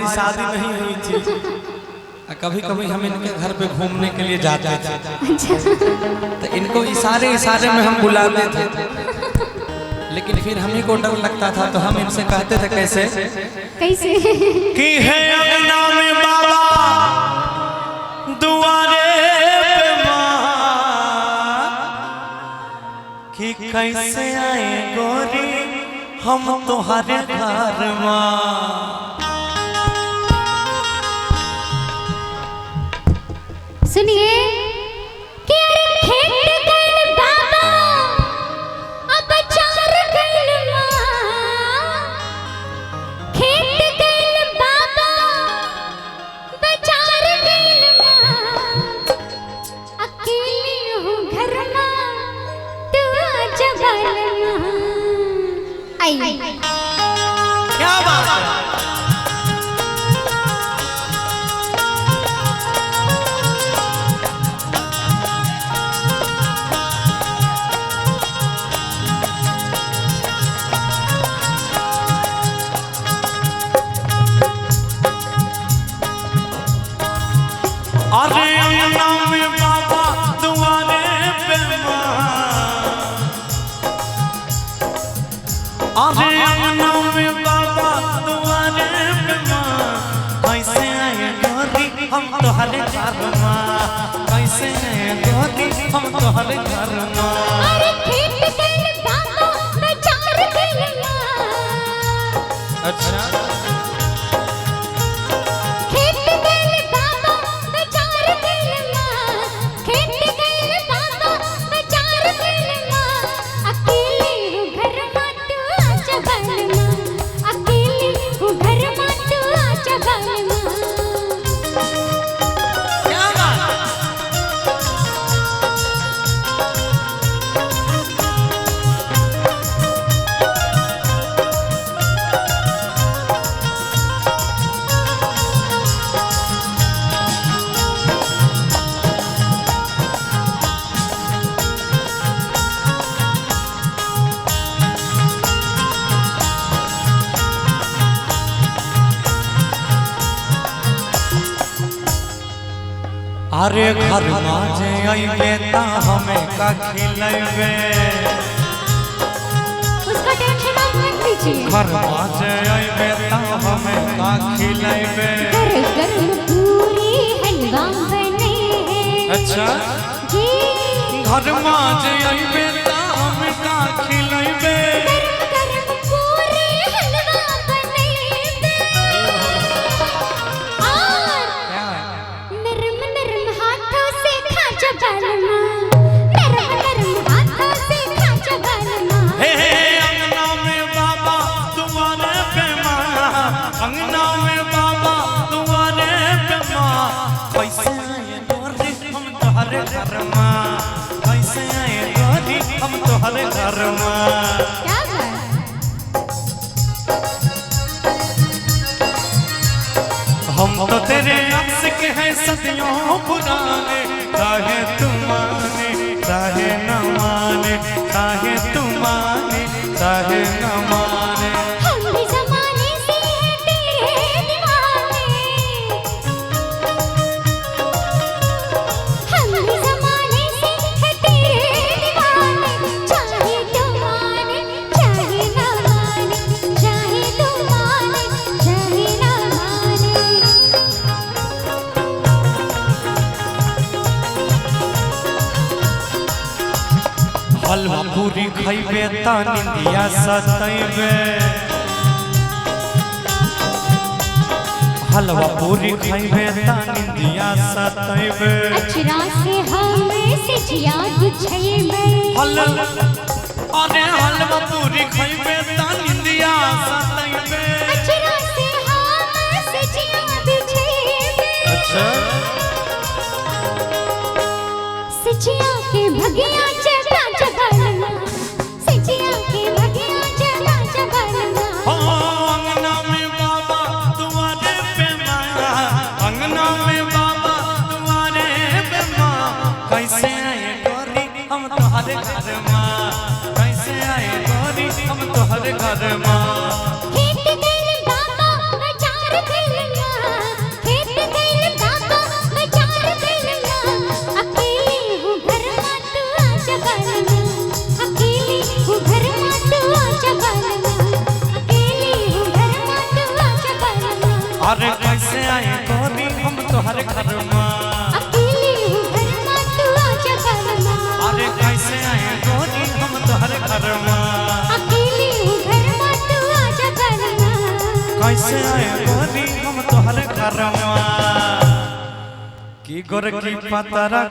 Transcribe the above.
हमारी शादी नहीं हुई थी, कभी कभी हम इनके घर पे घूमने के लिए जाते थे, तो इनको इशारे इशारे में हम बुलाते थे, लेकिन फिर हम ही को डर लगता था, तो हम इनसे कहते थे कैसे कैसे कि है अंगना में बाबा दुआरे पे माँ, कि कैसे आए गोरी हम तुम्हारे घर माँ। सुनिए कि अरे खेत गइल बाबा अब चार गइल माँ, खेत गइल बाबा बचार गइल माँ, अकेली हूँ घर माँ तू आजा बाल माँ। आई क्या बात है? अरे अंगना में बाबा दुआरे पे माँ, अरे अंगना में बाबा दुआरे पे माँ, कैसे आए गोरी हम तुम्हारे घर माँ, कैसे आए गोरी हम तुम्हारे घर माँ। अरे खेत गइल बाबा बचार गइल माँ, अच्छा खेत गइल बाबा बचार गइल माँ, खेत गइल बाबा बचार गइल माँ, अकेली हूँ घर माँ तू आजा बाल माँ, अकेली हूँ घर माँ तू आजा बाल माँ। क्या बात है? अरे घर माजे आइबे ता हमें का खिलाइबे, उसका टेंशन आप मत लीजिए। घर माजे आइबे ता हमें का खिलाइबे। गरम गरम पूरी हलवा बने हैं। अच्छा जी घर माजे आइबे ता हमें का खिलाइबे। गरम गरम पूरी हलवा बने हैं। और नरम नरम हाथों से खाजा बालमा, नरम नरम हाथों से खाजा बालमा। हे अंगना में बाबा दुआरे पे माँ, अंगना में बाबा दुआरे पे माँ, कैसे आए गोरी हम तुम्हारे घर माँ, कैसे आए गोरी हम तुम्हारे घर माँ। क्या बात? हम तो तेरे आशिक हैं सदियों पुराने, चाहे तुम माने चाहे न माने, चाहे तुम माने चाहे न माने। हम भी ज़माने से हैं तेरे दीवाने, हम भी ज़माने से हैं तेरे दीवाने, चाहे तुम माने चाहे न माने, चाहे तुम माने चाहे न माने। हलवा पूरी खइबे ता निंदिया सतइबे, हलवा पूरी खइबे ता निंदिया सतइबे। अचरा से हमें सिजिया बिछइबे, अरे हलवा पूरी खइबे ता निंदिया सतइबे। अचरा से हमें सिजिया बिछइबे। अच्छा सिजिया के भगिया जगा जगालना, सिजिया के भगिया जगा जगालना। अंगना में बाबा दुआरे पे माँ, अंगना में बाबा दुआरे पे माँ, कैसे आए गोरी हम तुम्हारे घर माँ, कैसे आए गोरी हम तुम्हारे घर माँ। खेत गइल बाबा बचार गइल माँ, खेत गइल बाबा बाजार गइल अकेली हूँ घर में तू आजा बालना अकेली हूँ घर में तू आजा बालना अकेली हूँ घर में तू आजा बालना अरे कैसे आए गोरी हम तोहरे घर में अकेली हूँ घर में तू आजा बालना अरे कैसे आए गोरी हम तोहरे घर में अकेली हूँ घर में तू आजा बालना कैसे आए गोरी हम तोहरे घर में की गोर की पतरा